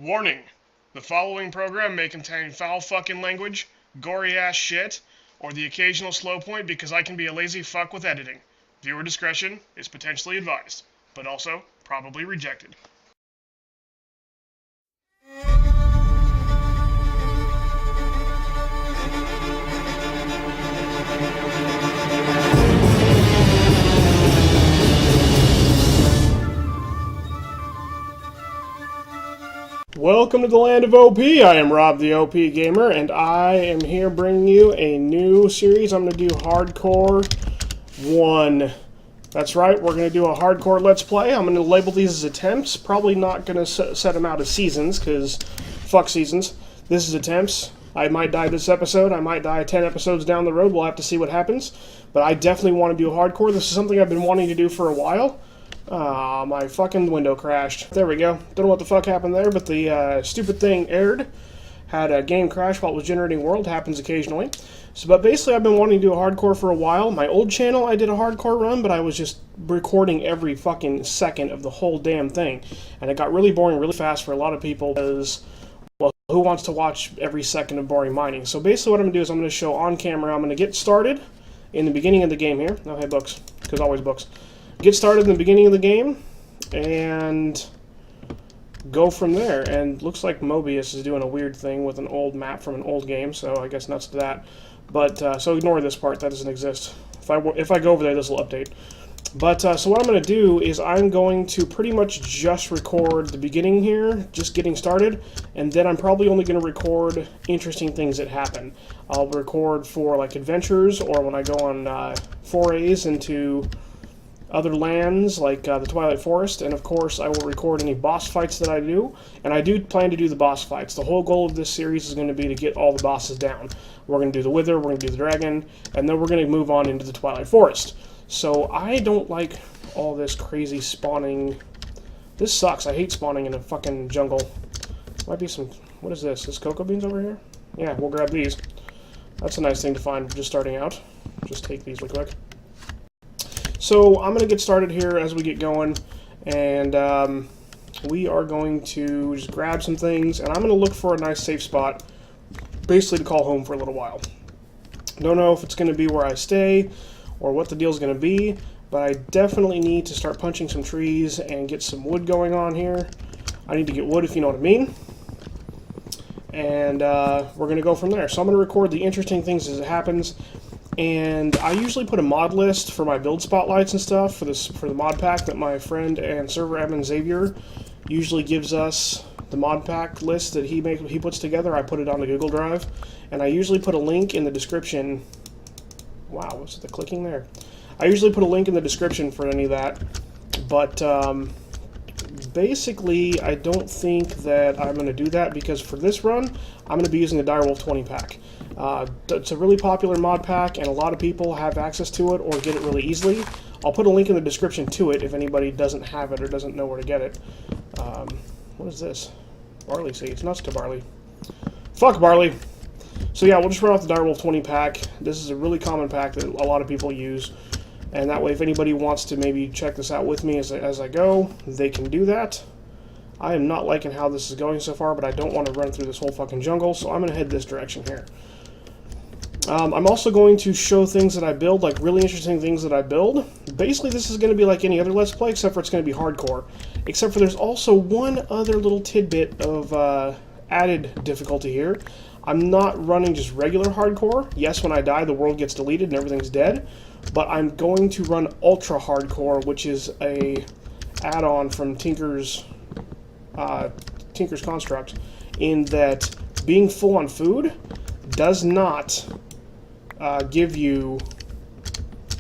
Warning: the following program may contain foul fucking language, gory ass shit, or the occasional slow point because I can be a lazy fuck with editing. Viewer discretion is potentially advised, but also probably rejected. Welcome to the land of OP. I am Rob the OPGamer, and I am here bringing you a new series. I'm going to do Hardcore 1. That's right, we're going to do a Hardcore Let's Play. I'm going to label these as attempts. Probably not going to set them out as seasons, because fuck seasons. This is attempts. I might die this episode. I might die 10 episodes down the road. We'll have to see what happens. But I definitely want to do Hardcore. This is something I've been wanting to do for a while. My fucking window crashed. There we go. Don't know what the fuck happened there, but the stupid thing erred. Had a game crash while it was generating world. Happens occasionally. So, but basically I've been wanting to do a hardcore for a while. My old channel I did a hardcore run, but I was just recording every fucking second of the whole damn thing. And it got really boring really fast for a lot of people because, well, who wants to watch every second of boring mining? So basically what I'm going to do is I'm going to show on camera. I'm going to get started in the beginning of the game here. Oh, hey, books. Because always books. Get started in the beginning of the game, and go from there. And looks like Mobius is doing a weird thing with an old map from an old game, so I guess nuts to that. But, so ignore this part, that doesn't exist. If I go over there, this will update. But, so what I'm going to do is I'm going to pretty much just record the beginning here, just getting started, and then I'm probably only going to record interesting things that happen. I'll record for, like, adventures, or when I go on forays into other lands like the Twilight Forest, and of course I will record any boss fights that I do, and I do plan to do the boss fights. The whole goal of this series is going to be to get all the bosses down. We're going to do the Wither, we're going to do the Dragon, and then we're going to move on into the Twilight Forest. So I don't like all this crazy spawning. This sucks. I hate spawning in a fucking jungle. Might be some... What is this? Is cocoa beans over here? Yeah, we'll grab these. That's a nice thing to find just starting out. Just take these real quick. So I'm going to get started here as we get going, and we are going to just grab some things, and I'm going to look for a nice safe spot, basically to call home for a little while. Don't know if it's going to be where I stay or what the deal's going to be, but I definitely need to start punching some trees and get some wood going on here. I need to get wood, if you know what I mean. And we're going to go from there. So I'm going to record the interesting things as it happens. And I usually put a mod list for my build spotlights and stuff for the mod pack that my friend and server admin Xavier usually gives us. The mod pack list that he puts together, I put it on the Google Drive, and I usually put a link in the description. Wow, what's the clicking there? I usually put a link in the description for any of that, but basically I don't think that I'm going to do that because for this run I'm going to be using the Direwolf 20 pack. It's a really popular mod pack, and a lot of people have access to it or get it really easily. I'll put a link in the description to it if anybody doesn't have it or doesn't know where to get it. What is this? Barley seeds. Nuts to barley. Fuck barley! So yeah, we'll just run off the Direwolf 20 pack. This is a really common pack that a lot of people use. And that way, if anybody wants to maybe check this out with me as I go, they can do that. I am not liking how this is going so far, but I don't want to run through this whole fucking jungle, so I'm going to head this direction here. I'm also going to show things that I build, like really interesting things that I build. Basically, this is going to be like any other Let's Play, except for it's going to be hardcore. Except for there's also one other little tidbit of added difficulty here. I'm not running just regular hardcore. Yes, when I die, the world gets deleted and everything's dead. But I'm going to run ultra hardcore, which is a add-on from Tinker's Construct, in that being full on food does not give you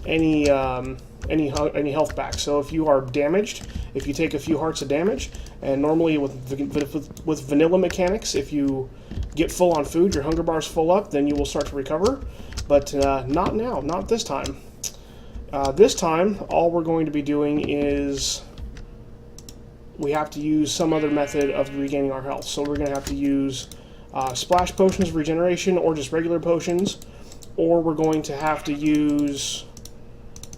any health back. So if you are damaged, if you take a few hearts of damage, and normally with vanilla mechanics, if you get full on food, your hunger bar's full up, then you will start to recover. But not now, not this time. This time, all we're going to be doing is we have to use some other method of regaining our health. So we're going to have to use splash potions of regeneration, or just regular potions, or we're going to have to use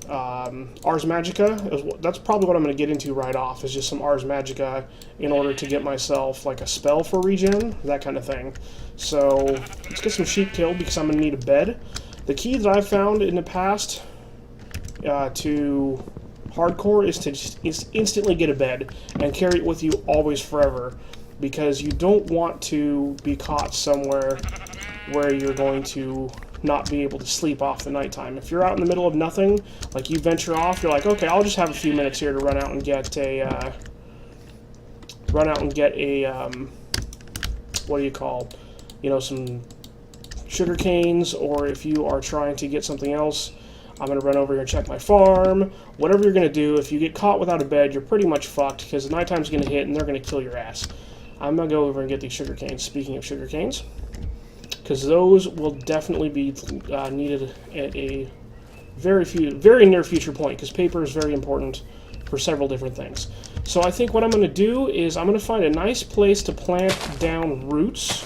Ars Magica. That's probably what I'm going to get into right off, is just some Ars Magica in order to get myself like a spell for regen, that kind of thing. So let's get some sheep killed because I'm going to need a bed. The key that I've found in the past to hardcore is to just instantly get a bed and carry it with you always forever, because you don't want to be caught somewhere where you're going to not be able to sleep off the nighttime. If you're out in the middle of nothing, like you venture off, you're like, okay, I'll just have a few minutes here to run out and get a what do you call, you know, some sugar canes, or if you are trying to get something else, I'm going to run over here and check my farm. Whatever you're going to do, if you get caught without a bed, you're pretty much fucked, because the nighttime's going to hit and they're going to kill your ass. I'm going to go over and get these sugar canes. Speaking of sugar canes, because those will definitely be needed at a very near future point, because paper is very important for several different things. So I think what I'm going to do is I'm going to find a nice place to plant down roots.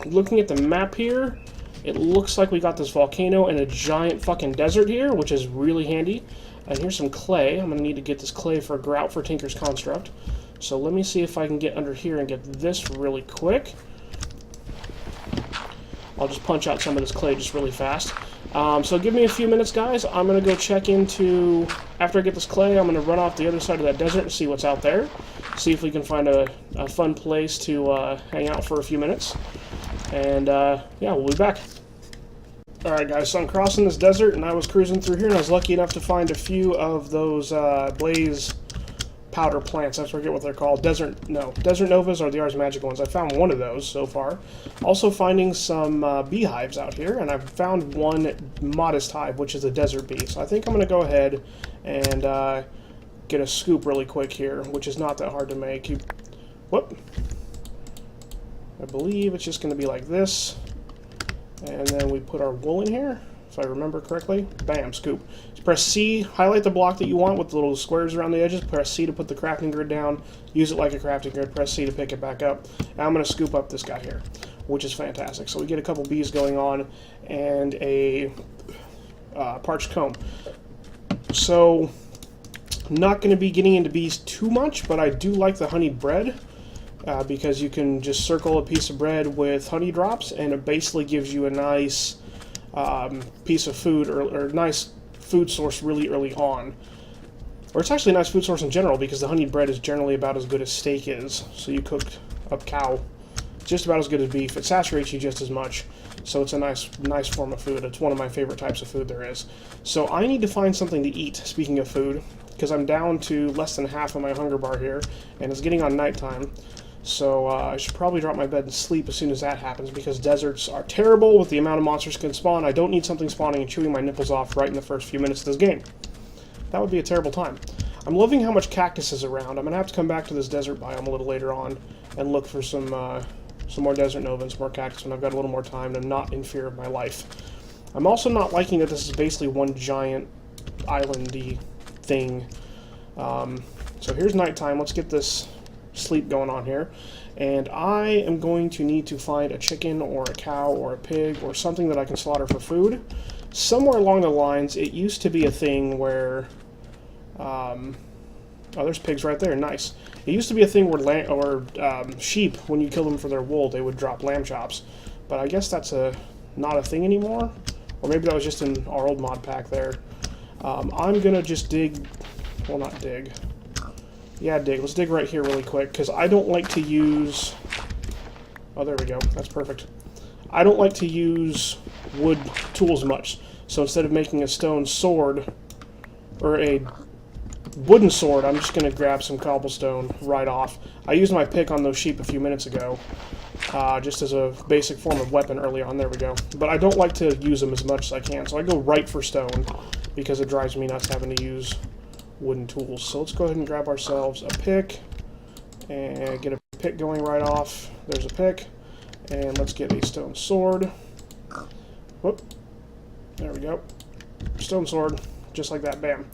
Looking at the map here, it looks like we got this volcano and a giant fucking desert here, which is really handy. And here's some clay. I'm going to need to get this clay for a grout for Tinker's Construct. So let me see if I can get under here and get this really quick. I'll just punch out some of this clay just really fast. So give me a few minutes, guys. I'm going to go check into... After I get this clay, I'm going to run off the other side of that desert and see what's out there. See if we can find a fun place to hang out for a few minutes. And, yeah, we'll be back. Alright, guys, so I'm crossing this desert, and I was cruising through here, and I was lucky enough to find a few of those blaze powder plants. I forget what they're called. Desert Novas are the Ars Magica ones. I found one of those so far. Also finding some beehives out here, and I've found one modest hive, which is a desert bee. So I think I'm going to go ahead and get a scoop really quick here, which is not that hard to make. Whoop. I believe it's just going to be like this. And then we put our wool in here, if I remember correctly. Bam, scoop. Just press C, highlight the block that you want with the little squares around the edges. Press C to put the crafting grid down. Use it like a crafting grid. Press C to pick it back up. Now I'm going to scoop up this guy here, which is fantastic. So we get a couple bees going on and a parched comb. So I'm not going to be getting into bees too much, but I do like the honeyed bread. Because you can just circle a piece of bread with honey drops, and it basically gives you a nice piece of food, or nice food source really early on. Or it's actually a nice food source in general, because the honeyed bread is generally about as good as steak is. So you cook up cow, just about as good as beef. It saturates you just as much, so it's a nice form of food. It's one of my favorite types of food there is. So I need to find something to eat, speaking of food, because I'm down to less than half of my hunger bar here, and it's getting on nighttime. So I should probably drop my bed and sleep as soon as that happens, because deserts are terrible with the amount of monsters can spawn. I don't need something spawning and chewing my nipples off right in the first few minutes of this game. That would be a terrible time. I'm loving how much cactus is around. I'm going to have to come back to this desert biome a little later on and look for some more desert nova and some more cactus when I've got a little more time and I'm not in fear of my life. I'm also not liking that this is basically one giant islandy thing. So here's nighttime. Let's get this sleep going on here, and I am going to need to find a chicken or a cow or a pig or something that I can slaughter for food. Somewhere along the lines, it used to be a thing where oh, there's pigs right there. Nice. It used to be a thing where sheep, when you kill them for their wool, they would drop lamb chops, but I guess that's not a thing anymore, or maybe that was just in our old mod pack there. I'm gonna just dig, well, not dig. Yeah, dig. Let's dig right here really quick, because I don't like to use... Oh, there we go. That's perfect. I don't like to use wood tools much. So instead of making a stone sword, or a wooden sword, I'm just going to grab some cobblestone right off. I used my pick on those sheep a few minutes ago, just as a basic form of weapon early on. There we go. But I don't like to use them as much as I can, so I go right for stone, because it drives me nuts having to use wooden tools. So let's go ahead and grab ourselves a pick and get a pick going right off. There's a pick, and let's get a stone sword. Whoop. There we go. Stone sword, just like that. Bam.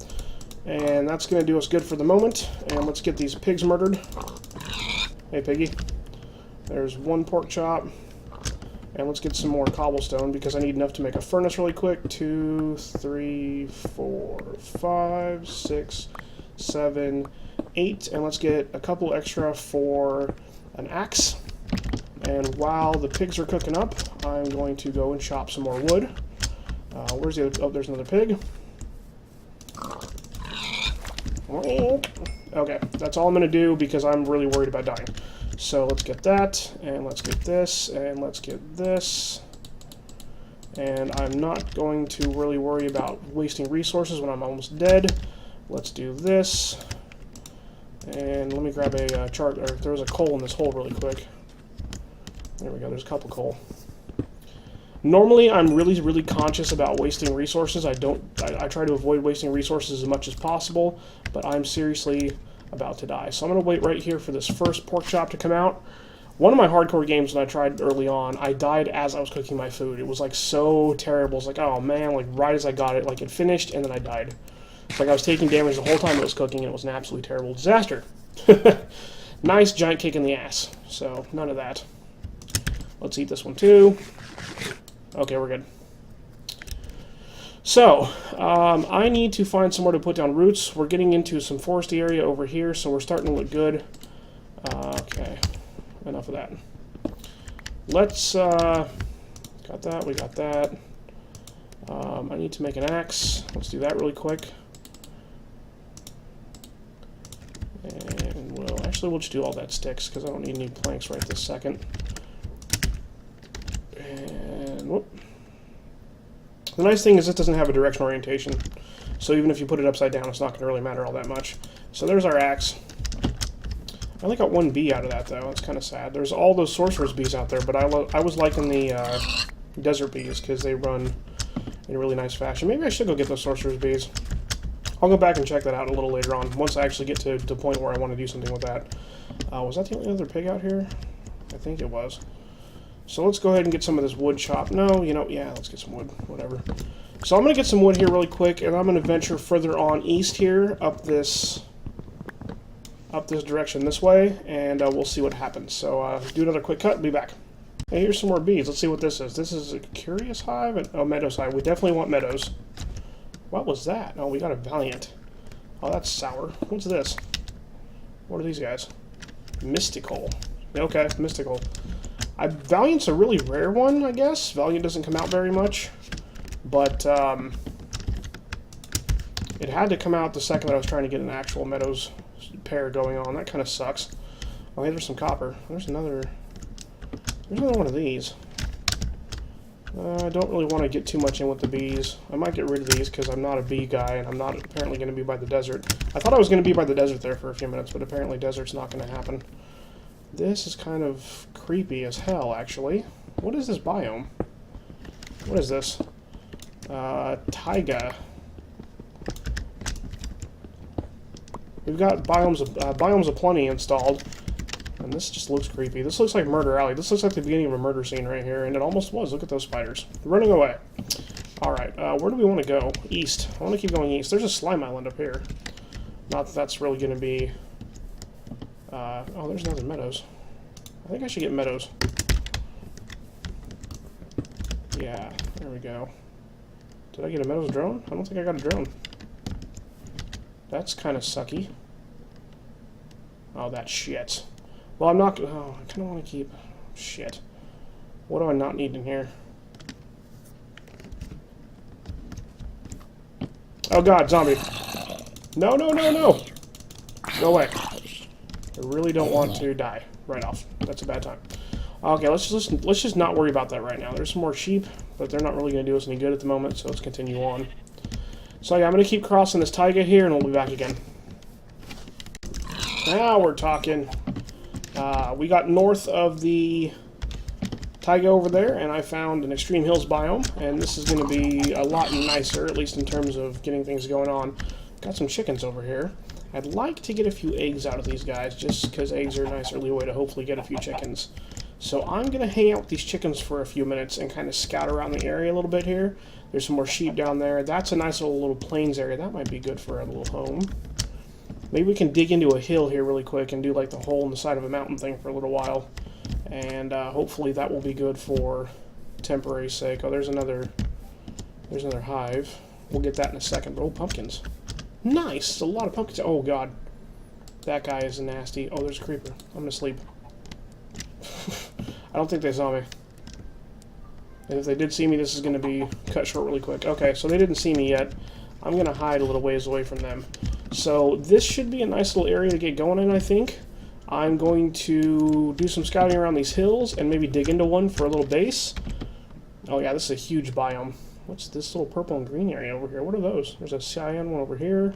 And that's going to do us good for the moment. And let's get these pigs murdered. Hey, piggy. There's one pork chop. And let's get some more cobblestone because I need enough to make a furnace really quick. 2, 3, 4, 5, 6, 7, 8. And let's get a couple extra for an axe. And while the pigs are cooking up, I'm going to go and chop some more wood. Where's the other? Oh, there's another pig. Okay, that's all I'm going to do because I'm really worried about dying. So let's get that, and let's get this, and let's get this. And I'm not going to really worry about wasting resources when I'm almost dead. Let's do this. And let me grab a chart, or there's a coal in this hole really quick. There we go, there's a couple coal. Normally, I'm really conscious about wasting resources. I try to avoid wasting resources as much as possible, but I'm seriously about to die. So I'm going to wait right here for this first pork chop to come out. One of my hardcore games when I tried early on, I died as I was cooking my food. It was like so terrible. It's like, oh man, like right as I got it, like it finished and then I died. It's like I was taking damage the whole time it was cooking and it was an absolutely terrible disaster. Nice giant kick in the ass. So none of that. Let's eat this one too. Okay, we're good. So, I need to find somewhere to put down roots. We're getting into some foresty area over here, so we're starting to look good. Okay, enough of that. Let's, got that, we got that. I need to make an axe. Let's do that really quick. And we'll just do all that sticks, because I don't need any planks right this second. And, whoop. The nice thing is this doesn't have a direction orientation, so even if you put it upside down, it's not going to really matter all that much. So there's our axe. I only got one bee out of that, though. That's kind of sad. There's all those sorcerer's bees out there, but I was liking the desert bees because they run in a really nice fashion. Maybe I should go get those sorcerer's bees. I'll go back and check that out a little later on, once I actually get to the point where I want to do something with that. Was that the only other pig out here? I think it was. So let's go ahead and get some of this wood chopped. No, you know, yeah, let's get some wood, whatever. So I'm going to get some wood here really quick, and I'm going to venture further on east here, up this direction this way, and we'll see what happens. So do another quick cut, be back. Hey, here's some more bees. Let's see what this is. This is a curious hive. Oh, meadows hive. We definitely want meadows. What was that? Oh, we got a valiant. Oh, that's sour. What's this? What are these guys? Mystical. Okay, mystical. Valiant's a really rare one, I guess. Valiant doesn't come out very much. But, it had to come out the second that I was trying to get an actual Meadows pair going on. That kind of sucks. Oh, hey, there's some copper. There's another one of these. I don't really want to get too much in with the bees. I might get rid of these because I'm not a bee guy, and I'm not apparently going to be by the desert. I thought I was going to be by the desert there for a few minutes, but apparently desert's not going to happen. This is kind of creepy as hell, actually. What is this biome? What is this? Taiga. We've got biomes aplenty installed, and this just looks creepy. This looks like Murder Alley. This looks like the beginning of a murder scene right here, and it almost was. Look at those spiders. They're running away. Alright, where do we want to go? East. I want to keep going east. There's a slime island up here. Not that that's really going to be... oh, there's another meadows. I think I should get meadows. Yeah, there we go. Did I get a meadows drone? I don't think I got a drone. That's kind of sucky. Oh, that shit. Well, I'm not... Oh, I kind of want to keep... Shit. What do I not need in here? Oh god, zombie. No, no, no, no! Go away. I really don't want to die right off. That's a bad time. Okay, let's just not worry about that right now. There's some more sheep, but they're not really going to do us any good at the moment, so let's continue on. So yeah, I'm going to keep crossing this taiga here, and we'll be back again. Now we're talking. We got north of the taiga over there, and I found an extreme hills biome, and this is going to be a lot nicer, at least in terms of getting things going on. Got some chickens over here. I'd like to get a few eggs out of these guys, just because eggs are a nice early way to hopefully get a few chickens. So I'm going to hang out with these chickens for a few minutes and kind of scout around the area a little bit here. There's some more sheep down there. That's a nice little plains area. That might be good for a little home. Maybe we can dig into a hill here really quick and do like the hole in the side of a mountain thing for a little while. And hopefully that will be good for temporary sake. Oh, there's another hive. We'll get that in a second. Oh, pumpkins. Nice! A lot of pumpkins. Oh, God. That guy is nasty. Oh, there's a creeper. I'm gonna sleep. I don't think they saw me. And if they did see me, this is gonna be cut short really quick. Okay, so they didn't see me yet. I'm gonna hide a little ways away from them. So this should be a nice little area to get going in, I think. I'm going to do some scouting around these hills and maybe dig into one for a little base. Oh yeah, this is a huge biome. What's this little purple and green area over here? What are those? There's a cyan one over here.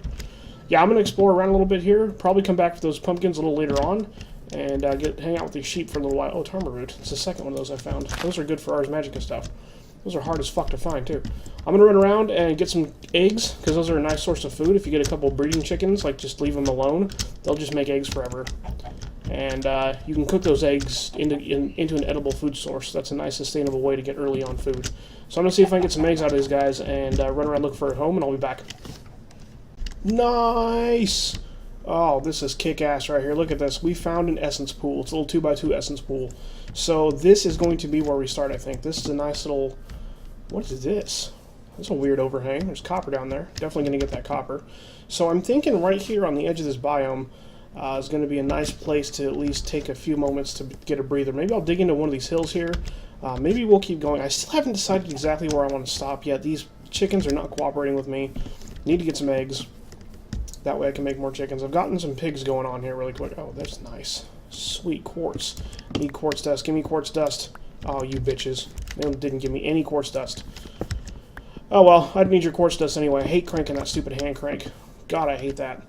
Yeah, I'm going to explore around a little bit here. Probably come back to those pumpkins a little later on. And hang out with these sheep for a little while. Oh, Tarma root. It's the second one of those I found. Those are good for Ars Magica stuff. Those are hard as fuck to find, too. I'm going to run around and get some eggs, because those are a nice source of food. If you get a couple breeding chickens, like, just leave them alone. They'll just make eggs forever. And you can cook those eggs into an edible food source. That's a nice, sustainable way to get early on food. So I'm going to see if I can get some eggs out of these guys and run around looking for a home, and I'll be back. Nice! Oh, this is kick-ass right here. Look at this. We found an essence pool. It's a little 2x2 essence pool. So this is going to be where we start, I think. This is a nice little... What is this? That's a weird overhang. There's copper down there. Definitely going to get that copper. So I'm thinking right here on the edge of this biome is going to be a nice place to at least take a few moments to get a breather. Maybe I'll dig into one of these hills here. Maybe we'll keep going. I still haven't decided exactly where I want to stop yet. These chickens are not cooperating with me. Need to get some eggs. That way I can make more chickens. I've gotten some pigs going on here really quick. Oh, that's nice. Sweet quartz. Need quartz dust. Give me quartz dust. Oh, you bitches. They didn't give me any quartz dust. Oh, well, I'd need your quartz dust anyway. I hate cranking that stupid hand crank. God, I hate that.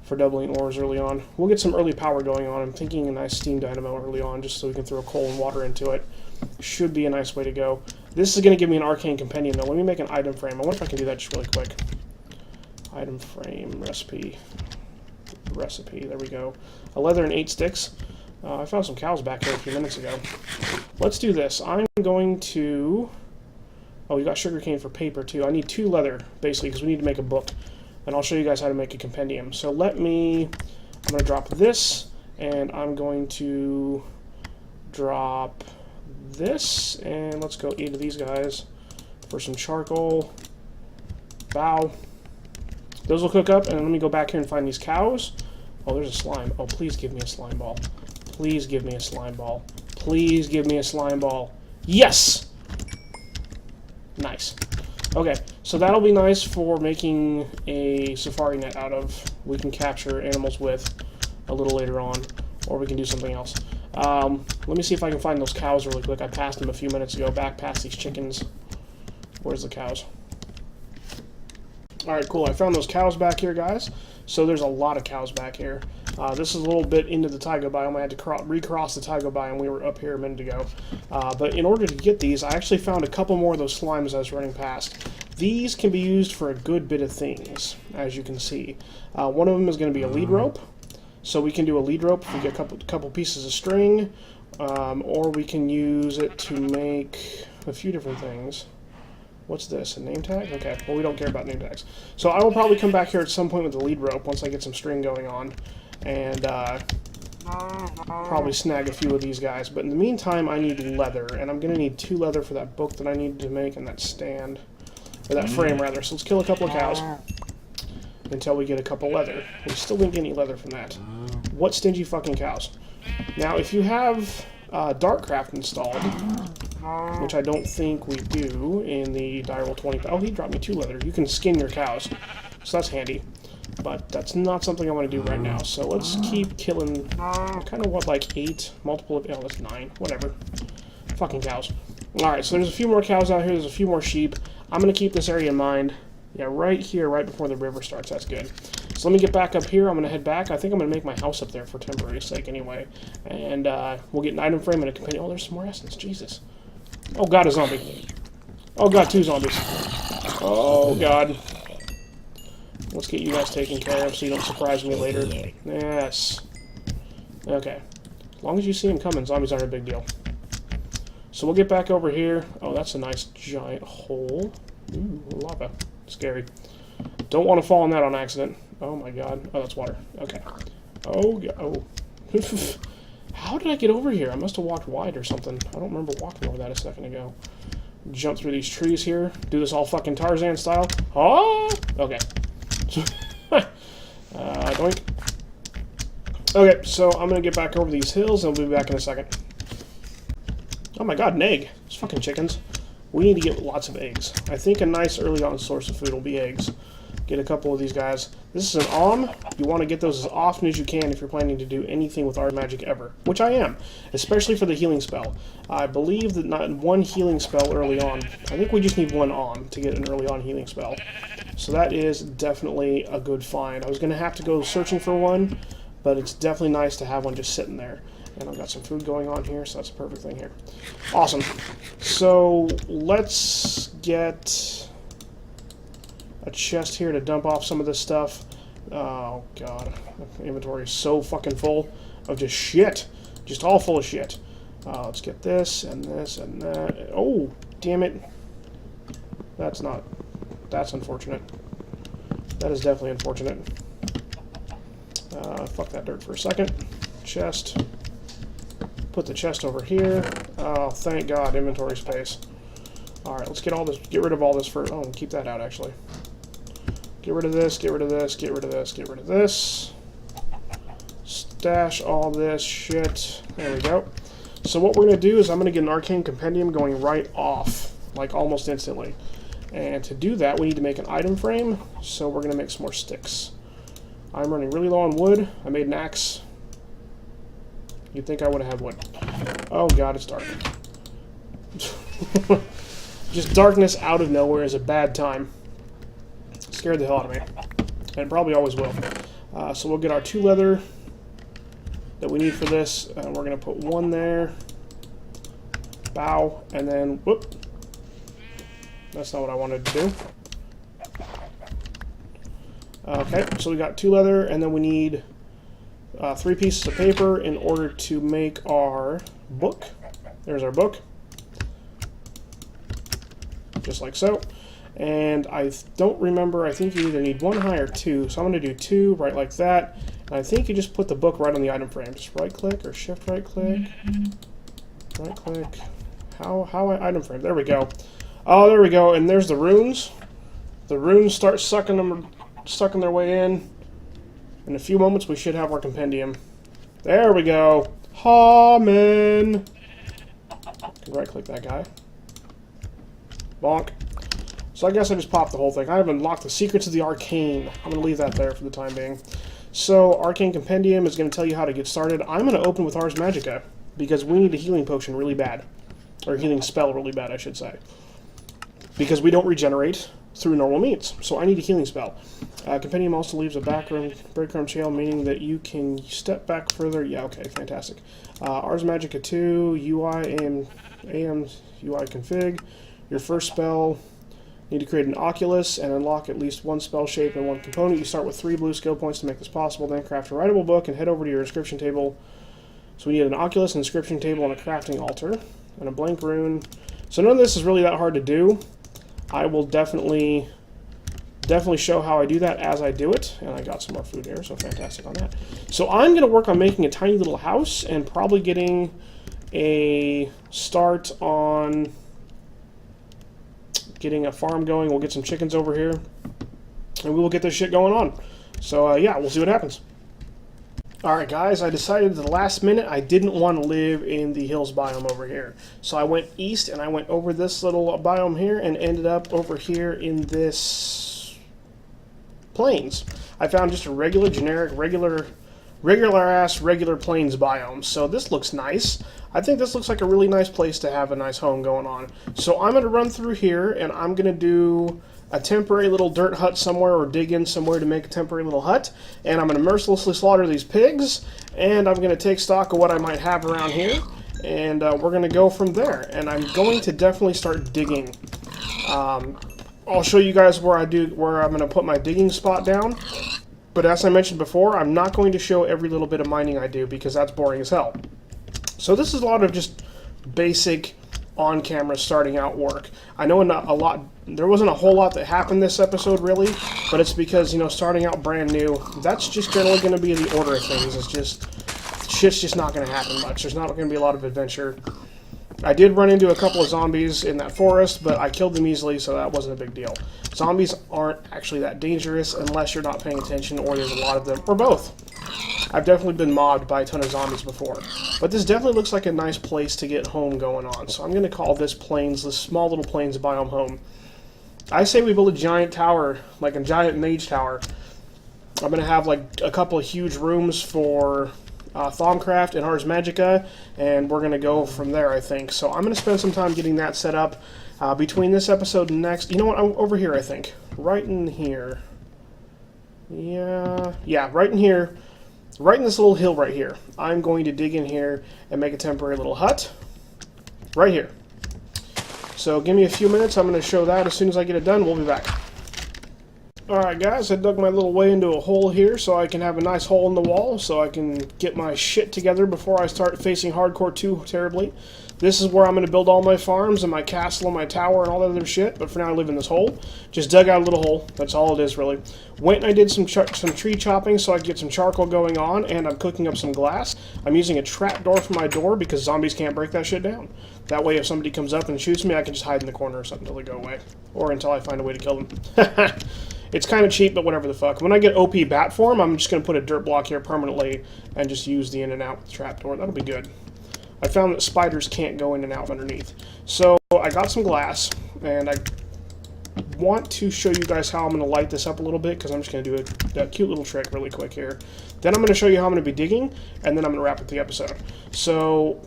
For doubling ores early on. We'll get some early power going on. I'm thinking a nice steam dynamo early on, just so we can throw coal and water into it. Should be a nice way to go. This is going to give me an arcane compendium, though. Let me make an item frame. I wonder if I can do that just really quick. Item frame, recipe, there we go. A leather and 8 sticks. I found some cows back there a few minutes ago. Let's do this. I'm going to... Oh, we got sugarcane for paper, too. I need 2 leather, basically, because we need to make a book. And I'll show you guys how to make a compendium. So I'm going to drop this, and I'm going to drop this, and let's go 8 of these guys for some charcoal. Bow. Those will cook up, and let me go back here and find these cows. Oh, there's a slime. Oh, please give me a slime ball. Please give me a slime ball. Please give me a slime ball. Yes! Nice. Okay, so that'll be nice for making a safari net out of. We can capture animals with a little later on, or we can do something else. Let me see if I can find those cows really quick. I passed them a few minutes ago, back past these chickens. Where's the cows? Alright, cool. I found those cows back here, guys. So there's a lot of cows back here. This is a little bit into the taiga biome. I had to recross the taiga biome. We were up here a minute ago. But in order to get these, I actually found a couple more of those slimes I was running past. These can be used for a good bit of things, as you can see. One of them is going to be a lead rope. So we can do a lead rope if we get a couple pieces of string. Or we can use it to make a few different things. What's this, a name tag? Okay, well we don't care about name tags. So I will probably come back here at some point with the lead rope once I get some string going on. And probably snag a few of these guys. But in the meantime, I need leather. And I'm going to need 2 leather for that book that I need to make and that stand. Or that frame, rather. So let's kill a couple of cows until we get a couple leather. We still didn't get any leather from that. What stingy fucking cows. Now, if you have Darkcraft installed, which I don't think we do in the Direwolf 20... Oh, he dropped me 2 leather. You can skin your cows, so that's handy. But that's not something I want to do right now. So let's keep killing, kind of what, like 8? Multiple of... Oh, that's 9. Whatever. Fucking cows. Alright, so there's a few more cows out here. There's a few more sheep. I'm going to keep this area in mind. Yeah, right here, right before the river starts. That's good. So let me get back up here. I'm going to head back. I think I'm going to make my house up there for temporary sake anyway. And we'll get an item frame and a companion. Oh, there's some more essence. Jesus. Oh, God, a zombie. Oh, God, 2 zombies. Oh, God. Let's get you guys taken care of so you don't surprise me later. Yes. Okay. As long as you see them coming, zombies aren't a big deal. So we'll get back over here. Oh, that's a nice giant hole. Ooh, lava. Scary. Don't want to fall in that on accident. Oh, my God. Oh, that's water. Okay. Oh, God. Oh. How did I get over here? I must have walked wide or something. I don't remember walking over that a second ago. Jump through these trees here. Do this all fucking Tarzan style. Oh! Okay. Doink. Okay, so I'm gonna get back over these hills and we'll be back in a second. Oh my god, an egg. It's fucking chickens. We need to get lots of eggs. I think a nice early on source of food will be eggs. Get a couple of these guys. This is an Om. You want to get those as often as you can if you're planning to do anything with Art Magic ever, which I am, especially for the healing spell. I believe that not one healing spell early on. I think we just need one Om to get an early on healing spell. So that is definitely a good find. I was going to have to go searching for one, but it's definitely nice to have one just sitting there. And I've got some food going on here, so that's a perfect thing here. Awesome. So let's get a chest here to dump off some of this stuff. Oh god, my inventory is so fucking full of just shit. Just all full of shit. Let's get this and this and that. Oh, damn it. That's unfortunate. That is definitely unfortunate. Fuck that dirt for a second. Chest. Put the chest over here. Oh, thank God, inventory space. Alright, let's get all this, get rid of all this first. Oh, keep that out, actually. Get rid of this, get rid of this, get rid of this, get rid of this. Stash all this shit. There we go. So what we're going to do is I'm going to get an arcane compendium going right off, like almost instantly. And to do that, we need to make an item frame, so we're going to make some more sticks. I'm running really low on wood. I made an axe. You'd think I would have had wood. Oh god, it's dark. Just darkness out of nowhere is a bad time. Scared the hell out of me. And probably always will. So we'll get our 2 leather that we need for this. And we're going to put 1 there. Bow. And then, whoop. That's not what I wanted to do. Okay, so we got 2 leather, and then we need 3 pieces of paper in order to make our book. There's our book. Just like so. And I don't remember, I think you either need 1 high or 2, so I'm going to do 2, right like that. And I think you just put the book right on the item frame. Just right click or shift right click. Right click. How I item frame? There we go. Oh, there we go, and there's the runes. The runes start sucking their way in. In a few moments, we should have our compendium. There we go. Hamen. Right-click that guy. Bonk. So I guess I just popped the whole thing. I haven't unlocked the secrets of the arcane. I'm going to leave that there for the time being. So, Arcane Compendium is going to tell you how to get started. I'm going to open with Ars Magica, because we need a healing potion really bad. Or a healing spell really bad, I should say. Because we don't regenerate through normal means. So I need a healing spell. Compendium also leaves a breadcrumb trail, meaning that you can step back further. Yeah, okay, fantastic. Ars Magica 2, UI, AM, UI config. Your first spell, need to create an Oculus and unlock at least 1 spell shape and 1 component. You start with 3 blue skill points to make this possible, then craft a writable book and head over to your inscription table. So we need an Oculus, an inscription table, and a crafting altar, and a blank rune. So none of this is really that hard to do. I will definitely show how I do that as I do it. And I got some more food here, so fantastic on that. So I'm going to work on making a tiny little house and probably getting a start on getting a farm going. We'll get some chickens over here, and we will get this shit going on. So, yeah, we'll see what happens. Alright guys, I decided at the last minute I didn't want to live in the hills biome over here. So I went east and I went over this little biome here and ended up over here in this plains. I found just a regular, generic, regular plains biome. So this looks nice. I think this looks like a really nice place to have a nice home going on. So I'm going to run through here and I'm going to do a temporary little dirt hut somewhere, or dig in somewhere to make a temporary little hut. And I'm going to mercilessly slaughter these pigs, and I'm going to take stock of what I might have around here, and we're going to go from there. And I'm going to definitely start digging. I'll show you guys where I'm going to put my digging spot down. But as I mentioned before, I'm not going to show every little bit of mining I do, because that's boring as hell. So this is a lot of just basic on-camera starting out work. I know there wasn't a whole lot that happened this episode really, but it's because, you know, starting out brand new, that's just generally going to be the order of things. It's just shit's just not going to happen much. There's not going to be a lot of adventure. I did run into a couple of zombies in that forest, but I killed them easily, so that wasn't a big deal. Zombies aren't actually that dangerous unless you're not paying attention or there's a lot of them, or both. I've definitely been mobbed by a ton of zombies before. But this definitely looks like a nice place to get home going on, so I'm going to call this plains, this small little plains biome home. I say we build a giant tower, like a giant mage tower. I'm going to have like a couple of huge rooms for Thaumcraft and Ars Magica, and we're going to go from there, I think. So I'm going to spend some time getting that set up between this episode and next. You know what? I'm over here, I think. Right in here. Yeah, right in here. Right in this little hill right here. I'm going to dig in here and make a temporary little hut. Right here. So give me a few minutes. I'm going to show that as soon as I get it done. We'll be back. Alright guys, I dug my little way into a hole here so I can have a nice hole in the wall so I can get my shit together before I start facing hardcore too terribly. This is where I'm going to build all my farms and my castle and my tower and all that other shit, but for now I live in this hole. Just dug out a little hole, that's all it is really. Went and I did some tree chopping so I could get some charcoal going on, and I'm cooking up some glass. I'm using a trapdoor for my door because zombies can't break that shit down. That way if somebody comes up and shoots me, I can just hide in the corner or something until they go away. Or until I find a way to kill them. It's kind of cheap, but whatever the fuck. When I get OP bat form, I'm just going to put a dirt block here permanently and just use the in and out with the trapdoor. That'll be good. I found that spiders can't go in and out underneath. So I got some glass, and I want to show you guys how I'm going to light this up a little bit, because I'm just going to do a cute little trick really quick here. Then I'm going to show you how I'm going to be digging, and then I'm going to wrap up the episode. So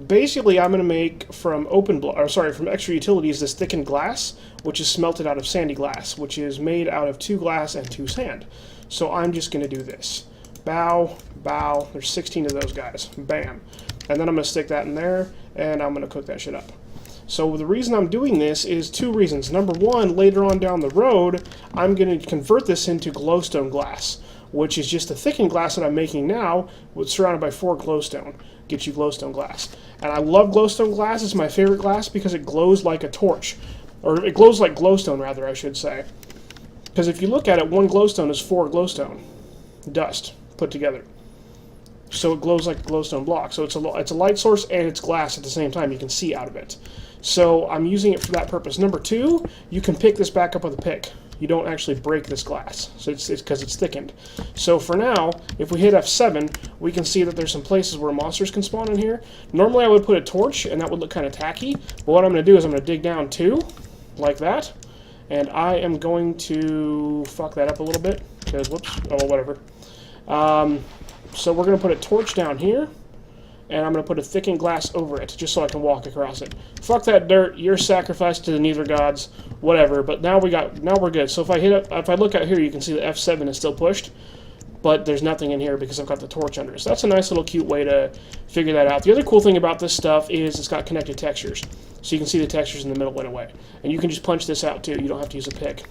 basically, I'm going to make from from extra utilities this thickened glass, which is smelted out of sandy glass, which is made out of 2 glass and 2 sand. So I'm just going to do this. Bow, bow, there's 16 of those guys. Bam. And then I'm going to stick that in there, and I'm going to cook that shit up. So the reason I'm doing this is 2 reasons. Number 1, later on down the road, I'm going to convert this into glowstone glass, which is just the thickened glass that I'm making now, surrounded by 4 glowstone. Gets you glowstone glass. And I love glowstone glass. It's my favorite glass because it glows like a torch. Or it glows like glowstone, rather, I should say. Because if you look at it, 1 glowstone is 4 glowstone dust put together. So it glows like a glowstone block. So it's a light source and it's glass at the same time. You can see out of it. So I'm using it for that purpose. Number 2, you can pick this back up with a pick. You don't actually break this glass. So it's because it's thickened. So for now, if we hit F7, we can see that there's some places where monsters can spawn in here. Normally I would put a torch and that would look kind of tacky. But what I'm going to do is I'm going to dig down 2, like that. And I am going to fuck that up a little bit. Because, whoops, oh, whatever. So we're going to put a torch down here, and I'm going to put a thickened glass over it, just so I can walk across it. Fuck that dirt, you're sacrificed to the nether gods, whatever, but now we're good. So if I look out here, you can see the F7 is still pushed, but there's nothing in here because I've got the torch under it. So that's a nice little cute way to figure that out. The other cool thing about this stuff is it's got connected textures. So you can see the textures in the middle went away. And you can just punch this out too, you don't have to use a pick.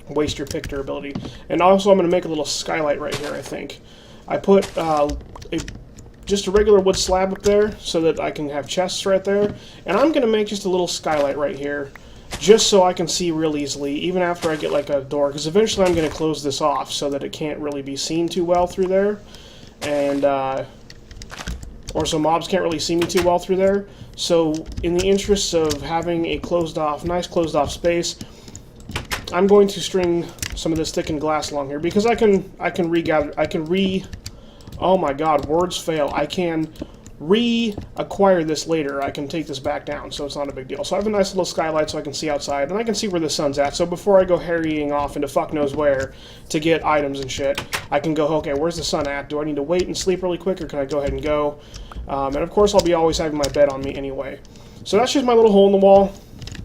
Waste your pick durability. And also I'm going to make a little skylight right here, I think. I put just a regular wood slab up there so that I can have chests right there. And I'm going to make just a little skylight right here just so I can see real easily, even after I get like a door. Because eventually I'm going to close this off so that it can't really be seen too well through there. And, or so mobs can't really see me too well through there. So in the interest of having a nice closed off space, I'm going to string some of this thickened glass along here because oh my god, words fail. I can reacquire this later. I can take this back down, so it's not a big deal. So I have a nice little skylight so I can see outside, and I can see where the sun's at. So before I go harrying off into fuck knows where to get items and shit, I can go, okay, where's the sun at? Do I need to wait and sleep really quick, or can I go ahead and go? And of course, I'll be always having my bed on me anyway. So that's just my little hole in the wall.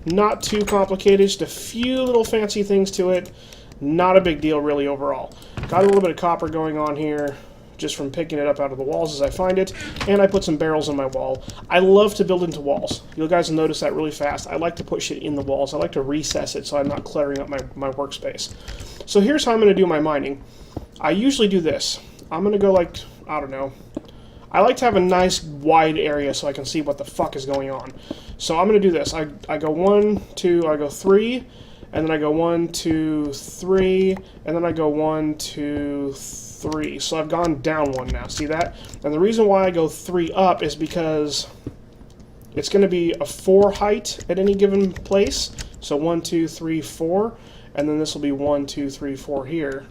Not too complicated, just a few little fancy things to it. Not a big deal, really, overall. Got a little bit of copper going on here, just from picking it up out of the walls as I find it, and I put some barrels in my wall. I love to build into walls. You guys will notice that really fast. I like to put shit in the walls. I like to recess it so I'm not cluttering up my workspace. So here's how I'm going to do my mining. I usually do this. I'm going to go like, I don't know. I like to have a nice wide area so I can see what the fuck is going on. So I'm going to do this. I go 1, 2, I go 3, and then I go 1, 2, 3, and then I go 1, 2, 3. 3. So I've gone down 1 now. See that? And the reason why I go 3 up is because it's going to be a 4 height at any given place. So 1, 2, 3, 4. And then this will be 1, 2, 3, 4 here.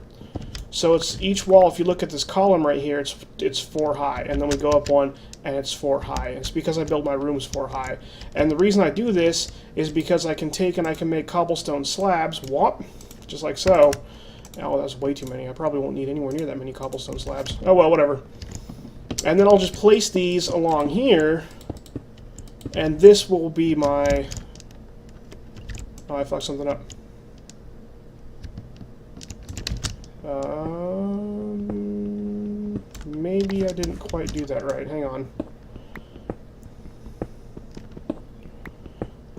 So it's each wall, if you look at this column right here, it's 4 high. And then we go up 1, and it's 4 high. It's because I built my rooms 4 high. And the reason I do this is because I can take and I can make cobblestone slabs, whop, just like so. Oh, that's way too many. I probably won't need anywhere near that many cobblestone slabs. Oh, well, whatever. And then I'll just place these along here, and this will be my... Oh, I fucked something up. Maybe I didn't quite do that right. Hang on.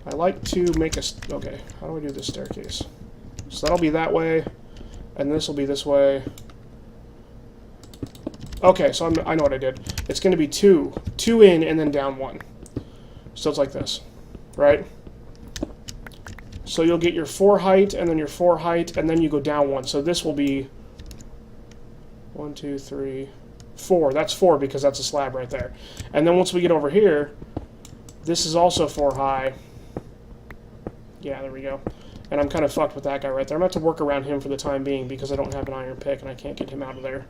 I like to make a... Okay, how do I do this staircase? So that'll be that way, and this will be this way. Okay, so I know what I did. It's going to be 2 in, and then down 1. So it's like this, right? So you'll get your 4 height, and then your 4 height, and then you go down 1. So this will be 1, 2, 3, 4. That's 4 because that's a slab right there. And then once we get over here, this is also 4 high. Yeah, there we go. And I'm kind of fucked with that guy right there. I'm going to have to work around him for the time being because I don't have an iron pick and I can't get him out of there.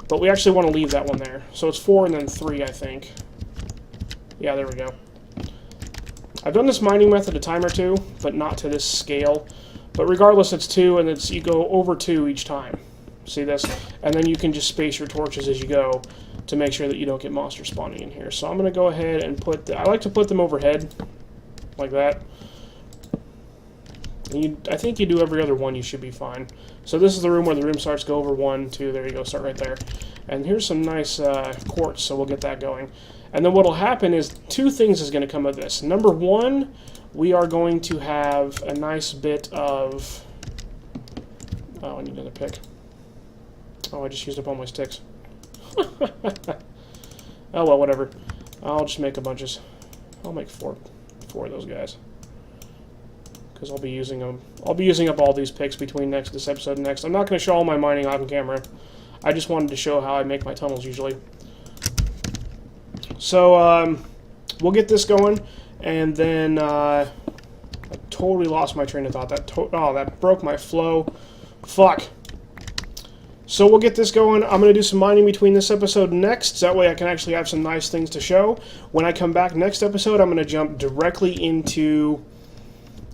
But we actually want to leave that one there. So it's 4 and then 3, I think. Yeah, there we go. I've done this mining method a time or two, but not to this scale. But regardless, it's 2, and you go over 2 each time. See this? And then you can just space your torches as you go to make sure that you don't get monsters spawning in here. So I'm going to go ahead and put... I like to put them overhead, like that. And I think you do every other one, you should be fine. So this is the room where the room starts. Go over 1, 2, there you go, start right there. And here's some nice quartz, so we'll get that going. And then what will happen is 2 things is going to come of this. Number 1, we are going to have a nice bit of... Oh, I need another pick. Oh, I just used up all my sticks. Oh, well, whatever. I'll just make a bunch of... I'll make 4 of those guys. Because I'll be using them. I'll be using up all these picks between this episode and next. I'm not going to show all my mining on camera. I just wanted to show how I make my tunnels usually. So, we'll get this going, and then, I totally lost my train of thought. That broke my flow. Fuck. So we'll get this going. I'm going to do some mining between this episode and next. That way I can actually have some nice things to show. When I come back next episode, I'm going to jump directly into...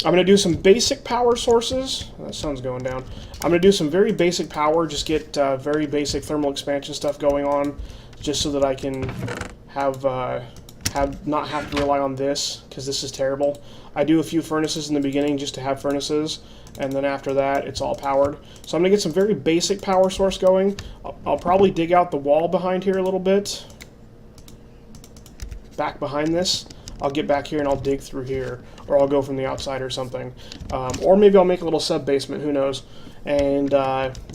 I'm going to do some basic power sources. That sun's going down. I'm going to do some very basic power, just get very basic thermal expansion stuff going on, just so that I can not have to rely on this, because this is terrible. I do a few furnaces in the beginning just to have furnaces, and then after that it's all powered. So I'm going to get some very basic power source going. I'll probably dig out the wall behind here a little bit. Back behind this. I'll get back here and I'll dig through here, or I'll go from the outside or something. Or maybe I'll make a little sub-basement, who knows, and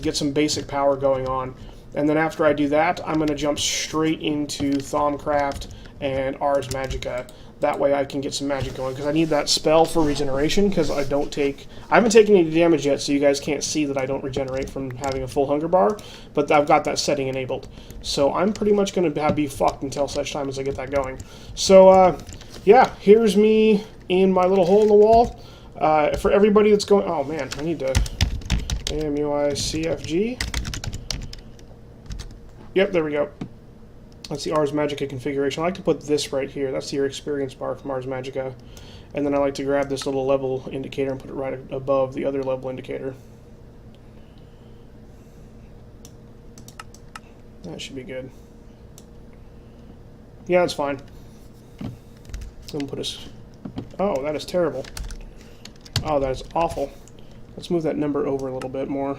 get some basic power going on. And then after I do that, I'm going to jump straight into Thaumcraft and Ars Magica. That way I can get some magic going, because I need that spell for regeneration, because I haven't taken any damage yet, so you guys can't see that I don't regenerate from having a full hunger bar, but I've got that setting enabled. So I'm pretty much going to be fucked until such time as I get that going. So, yeah, here's me in my little hole in the wall. For everybody that's going... Oh, man, I need to... AMUICFG. Yep, there we go. That's the Ars Magica configuration. I like to put this right here. That's your experience bar from Ars Magica. And then I like to grab this little level indicator and put it right above the other level indicator. That should be good. Yeah, that's fine. Then put us... Oh, that is terrible. Oh, that is awful. Let's move that number over a little bit more.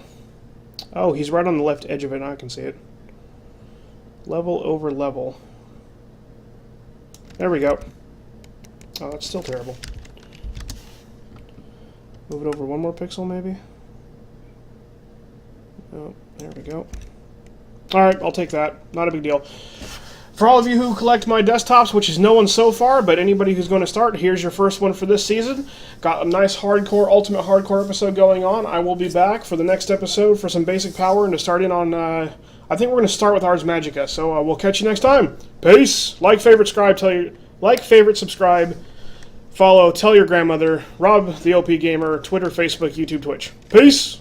Oh, he's right on the left edge of it, and I can see it. Level over level. There we go. Oh, that's still terrible. Move it over one more pixel, maybe? Oh, there we go. Alright, I'll take that. Not a big deal. For all of you who collect my desktops, which is no one so far, but anybody who's going to start, here's your first one for this season. Got a nice hardcore, ultimate hardcore episode going on. I will be back for the next episode for some basic power and to start in on, I think we're going to start with Ars Magica. So we'll catch you next time. Peace. Like, favorite, subscribe, follow, tell your grandmother, Rob the OP Gamer, Twitter, Facebook, YouTube, Twitch. Peace.